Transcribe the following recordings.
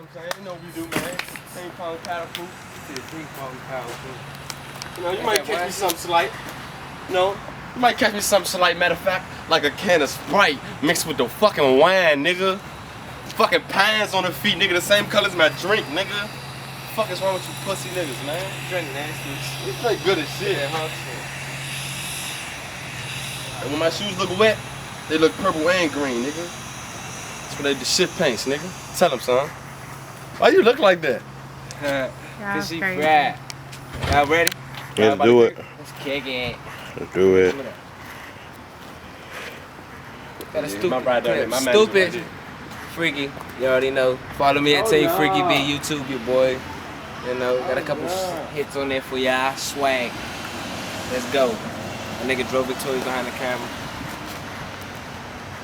what I'm saying? You know what we do, man. Ping pong paddle poop. Ping pong paddle poop. You know, you might catch me something slight. You know, you might catch me something slight. Matter of fact, like a can of Sprite mixed with the fucking wine, nigga. Fucking pines on the feet, nigga. The same color as my drink, nigga. Fuck is wrong with you pussy niggas, man? Drink nasty. You play good as shit. Yeah, huh? And when my shoes look wet, they look purple and green, nigga. That's what they the shit paints, nigga. Tell them, son. Why you look like that? Cause she fried. Y'all ready? Let's do it. Let's kick it. Let's do it. Got a stupid, My ride down there, my stupid, right freaky. You already know. Follow me at Team Freaky B YouTube, your boy. You know, got a couple hits on there for y'all. Swag. Let's go. My nigga Dro Victorious behind the camera.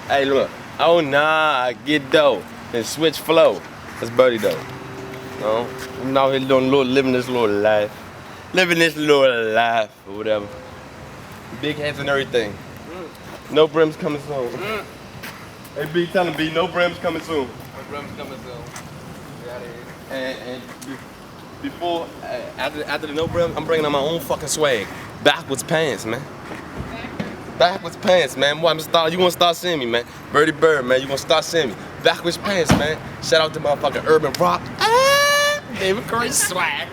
Hey, look. Oh nah, get dope and switch flow. That's Birdyy though. No, I'm out here doing living this little life, or whatever. Big heads and everything. No brims coming soon. Hey B, tell him B, no brims coming soon. No brims coming soon. Get out of here. And before, after the no brim, I'm bringing on my own fucking swag. Backwards pants, man. Backwards pants, man. Boy, you gonna start seeing me, man. Birdyy Bird, man. You gonna start seeing me. Backwards pants, man. Shout out to motherfucking Urban Rock. David Curry swag.